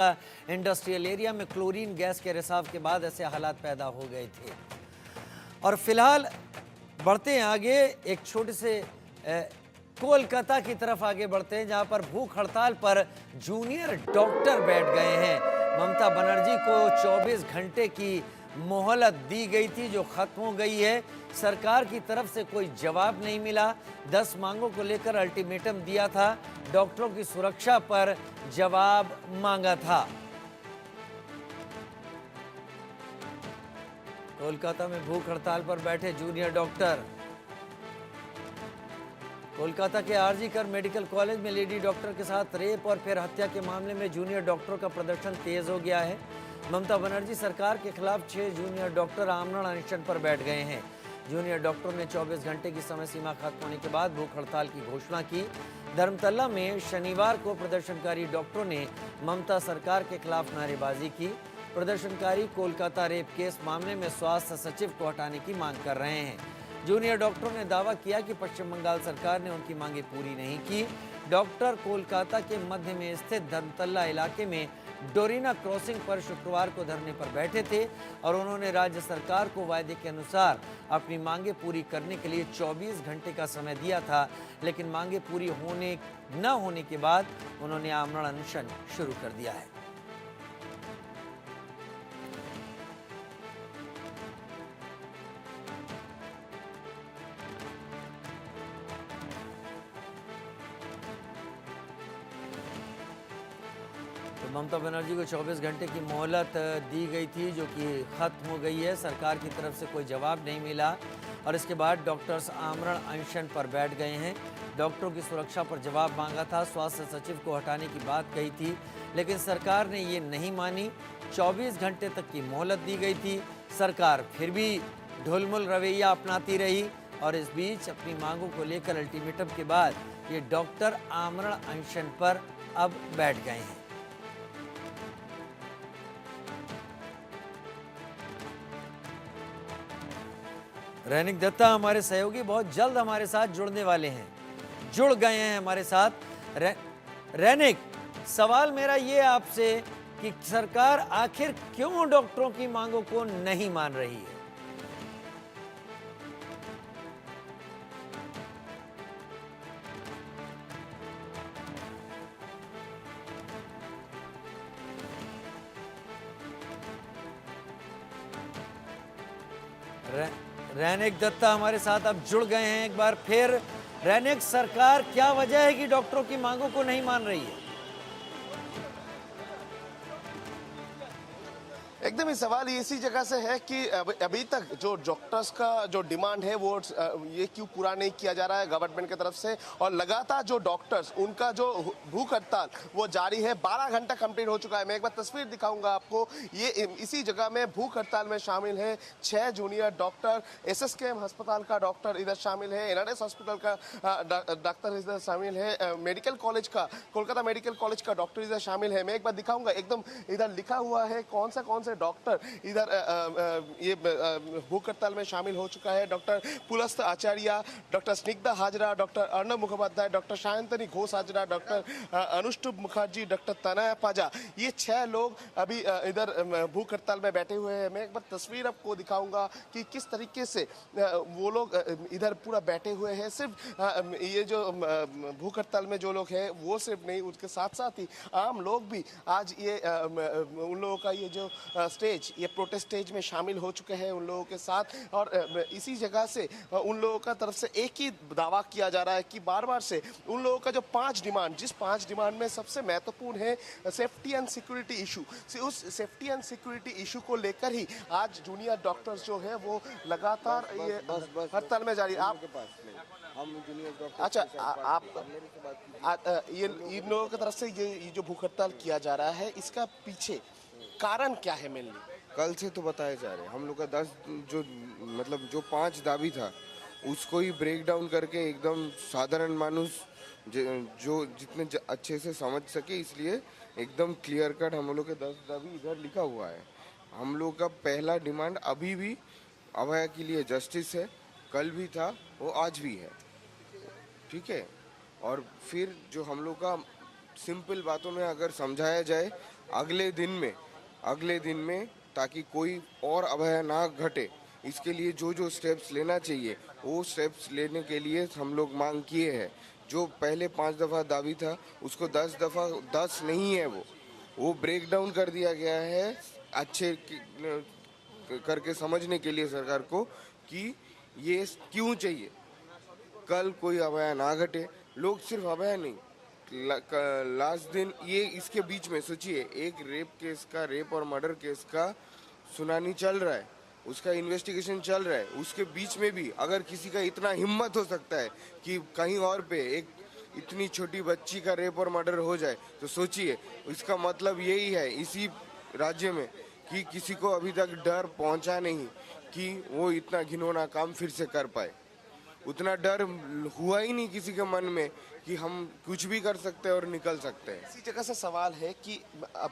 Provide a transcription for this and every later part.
Industrial area में chlorine gas के रिसाव के बाद ऐसे हालात पैदा हो गए थे। और फिलहाल बढ़ते हैं आगे, एक छोटे से कोलकाता की तरफ आगे बढ़ते हैं, जहां पर भूख हड़ताल पर जूनियर डॉक्टर बैठ गए हैं। ममता बनर्जी को 24 घंटे की मोहलत दी गई थी, जो खत्म हो गई है। सरकार की तरफ से कोई जवाब नहीं मिला। 10 मांगों को लेकर अल्टीमेटम दिया था, डॉक्टरों की सुरक्षा पर जवाब मांगा था। कोलकाता में भूख हड़ताल पर बैठे जूनियर डॉक्टर। कोलकाता के आरजी मेडिकल कॉलेज में लेडी डॉक्टर के साथ रेप और फिर हत्या के मामले में जूनियर डॉक्टरों का प्रदर्शन तेज हो गया है। ममता बनर्जी सरकार के खिलाफ 6 जूनियर डॉक्टर आमरण अनशन पर बैठ गए हैं। जूनियर डॉक्टरों ने 24 घंटे की समय सीमा खत्म होने के बाद भूख हड़ताल की घोषणा की। धर्मतला में शनिवार को प्रदर्शनकारी डॉक्टरों ने ममता सरकार के खिलाफ नारेबाजी की। प्रदर्शनकारी कोलकाता रेप केस मामले में स्वास्थ्य सचिव को हटाने की मांग कर रहे हैं। जूनियर डॉक्टरों ने दावा किया कि पश्चिम बंगाल सरकार ने उनकी मांगें पूरी नहीं की। डॉक्टर कोलकाता के मध्य में स्थित धर्मतला इलाके में डोरीना क्रॉसिंग पर शुक्रवार को धरने पर बैठे थे और उन्होंने राज्य सरकार को वायदे के अनुसार अपनी मांगें पूरी करने के लिए 24 घंटे का समय दिया था, लेकिन मांगें पूरी न होने के बाद उन्होंने आमरण अनशन शुरू कर दिया है। ममता बनर्जी को 24 घंटे की मोहलत दी गई थी, जो कि खत्म हो गई है। सरकार की तरफ से कोई जवाब नहीं मिला और इसके बाद डॉक्टर्स आमरण अनशन पर बैठ गए हैं। डॉक्टरों की सुरक्षा पर जवाब मांगा था, स्वास्थ्य सचिव को हटाने की बात कही थी, लेकिन सरकार ने ये नहीं मानी। 24 घंटे तक की मोहलत दी गई थी। सरकार फिर भी ढुलमुल रवैया अपनाती रही और इस बीच अपनी मांगों को लेकर अल्टीमेटम के बाद ये डॉक्टर आमरण अनशन पर अब बैठ गए हैं। रैनिक दत्ता हमारे सहयोगी बहुत जल्द हमारे साथ जुड़ने वाले हैं, जुड़ गए हैं हमारे साथ। रैनिक, सवाल मेरा ये आपसे कि सरकार आखिर क्यों डॉक्टरों की मांगों को नहीं मान रही है? रैनिक दत्ता हमारे साथ अब जुड़ गए हैं एक बार फिर। रैनिक, सरकार क्या वजह है कि डॉक्टरों की मांगों को नहीं मान रही है? एकदम ही सवाल इसी जगह से है कि अभी तक जो डॉक्टर्स का जो डिमांड है वो ये क्यों पूरा नहीं किया जा रहा है गवर्नमेंट की तरफ से, और लगातार जो डॉक्टर्स उनका जो भूख हड़ताल वो जारी है। 12 घंटा कंप्लीट हो चुका है। मैं एक बार तस्वीर दिखाऊंगा आपको। ये इसी जगह में भूख हड़ताल में शामिल है 6 जूनियर डॉक्टर। SSKM अस्पताल का डॉक्टर इधर शामिल है, NRS हॉस्पिटल का डॉक्टर इधर शामिल है, मेडिकल कॉलेज का, कोलकाता मेडिकल कॉलेज का डॉक्टर इधर शामिल है। मैं एक बार दिखाऊंगा, एकदम इधर लिखा हुआ है कौन से डॉक्टर इधर ये भूख हड़ताल में शामिल हो चुका है। Doctor Pulast Acharya, doctor Snigdha Hazra, doctor Arnab Mukhopadhyay, doctor Sayantani Ghosh Hazra, doctor Anushtup Mukherjee, doctor Tanaya Paja, ये 6 लोग अभी इधर भूख हड़ताल में बैठे हुए हैं। मैं एक बार तस्वीर आपको दिखाऊंगा कि किस तरीके से वो लोग इधर पूरा बैठे हुए हैं। सिर्फ ये जो भूख हड़ताल में जो लोग हैं वो सिर्फ नहीं, उसके साथ साथ ही आम लोग भी आज ये उन लोगों का ये जो स्टेज, ये प्रोटेस्ट स्टेज में शामिल हो चुके हैं उन लोगों के साथ। और इसी जगह से उन लोगों का तरफ से एक ही दावा किया जा रहा है कि बार बार से उन लोगों का जो 5 डिमांड, जिस 5 डिमांड में सबसे महत्वपूर्ण है सेफ्टी एंड सिक्योरिटी इशू, उस सेफ्टी एंड सिक्योरिटी इशू को लेकर ही आज जूनियर डॉक्टर्स जो है वो लगातार ये हड़ताल में जारी। आप अच्छा, आप ये इन लोगों की तरफ से ये जो भूख हड़ताल किया जा रहा है, इसका पीछे कारण क्या है? मेनली कल से तो बताए जा रहे हैं हम लोग का 10 जो 5 दाबी था उसको ही ब्रेक डाउन करके एकदम साधारण मानुस जो जितने अच्छे से समझ सके, इसलिए एकदम क्लियर कट हम लोग के 10 दाबी इधर लिखा हुआ है। हम लोग का पहला डिमांड अभी भी अभया के लिए जस्टिस है, कल भी था, वो आज भी है, ठीक है। और फिर जो हम लोग का सिंपल बातों में अगर समझाया जाए अगले दिन में ताकि कोई और अभय ना घटे, इसके लिए जो जो स्टेप्स लेना चाहिए वो स्टेप्स लेने के लिए हम लोग मांग किए हैं। जो पहले 5 दफ़ा दावी था उसको 10 दफ़ा 10 नहीं है, वो ब्रेक डाउन कर दिया गया है अच्छे करके समझने के लिए सरकार को कि ये क्यों चाहिए। कल कोई अभय ना घटे, लोग सिर्फ अभय नहीं, लास्ट दिन ये इसके बीच में सोचिए एक रेप और मर्डर केस का सुनानी चल रहा है, उसका इन्वेस्टिगेशन चल रहा है, उसके बीच में भी अगर किसी का इतना हिम्मत हो सकता है कि कहीं और पे एक इतनी छोटी बच्ची का रेप और मर्डर हो जाए, तो सोचिए इसका मतलब यही है इसी राज्य में कि किसी को अभी तक डर पहुंचा नहीं कि वो इतना घिनौना काम फिर से कर पाए। उतना डर हुआ ही नहीं किसी के मन में कि हम कुछ भी कर सकते हैं और निकल सकते हैं। इसी जगह से सवाल है कि अब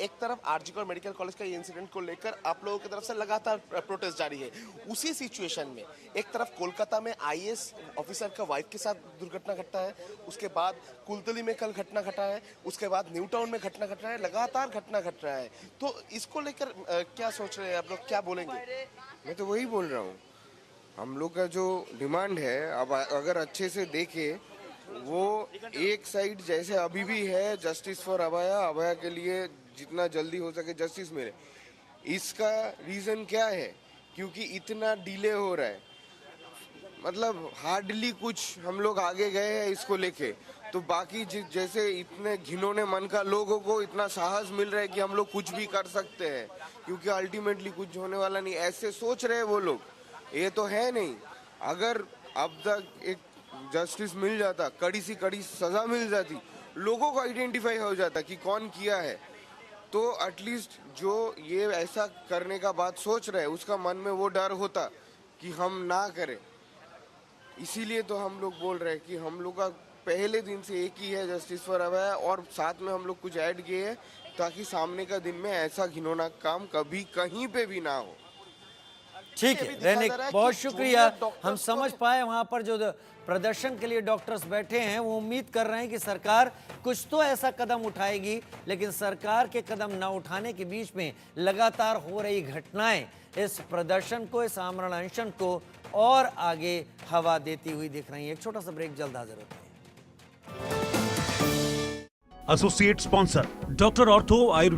एक तरफ आरजी कर मेडिकल कॉलेज का ये इंसिडेंट को लेकर आप लोगों की तरफ से लगातार प्रोटेस्ट जारी है। उसी सिचुएशन में एक तरफ कोलकाता में आईएएस ऑफिसर का वाइफ के साथ दुर्घटना घटा है, उसके बाद कुलतली में कल घटना घटा है, उसके बाद न्यू टाउन में घटना घट रहा है, लगातार घटना घट रहा है। तो इसको लेकर क्या सोच रहे हैं आप लोग, क्या बोलेंगे? मैं तो वही बोल रहा हूँ, हम लोग का जो डिमांड है अब अगर अच्छे से देखे वो एक साइड जैसे अभी भी है जस्टिस फॉर अभया के लिए जितना जल्दी हो सके जस्टिस मिले। इसका रीज़न क्या है? क्योंकि इतना डिले हो रहा है, मतलब हार्डली कुछ हम लोग आगे गए हैं इसको लेके, तो बाकी जैसे इतने घिनौने मन का लोगों को इतना साहस मिल रहा है कि हम लोग कुछ भी कर सकते हैं क्योंकि अल्टीमेटली कुछ होने वाला नहीं, ऐसे सोच रहे हैं वो लोग। ये तो है नहीं। अगर अब तक एक जस्टिस मिल जाता, कड़ी सी कड़ी सजा मिल जाती, लोगों को आइडेंटिफाई हो जाता कि कौन किया है, तो एटलीस्ट जो ये ऐसा करने का बात सोच रहे हैं उसका मन में वो डर होता कि हम ना करें। इसीलिए तो हम लोग बोल रहे हैं कि हम लोग का पहले दिन से एक ही है जस्टिस फॉर अभय, और साथ में हम लोग कुछ ऐड किए हैं ताकि सामने का दिन में ऐसा घिनौना काम कभी कहीं पे भी ना हो। ठीक है रैनिक, बहुत शुक्रिया। हम समझ पाए वहां पर जो प्रदर्शन के लिए डॉक्टर्स बैठे हैं वो उम्मीद कर रहे हैं कि सरकार कुछ तो ऐसा कदम उठाएगी, लेकिन सरकार के कदम न उठाने के बीच में लगातार हो रही घटनाएं इस प्रदर्शन को, इस आमरण अनशन को और आगे हवा देती हुई दिख रही है। एक छोटा सा ब्रेक, जल्द हाजिर होते हैं। Associate sponsor doctor ortho Ayurveda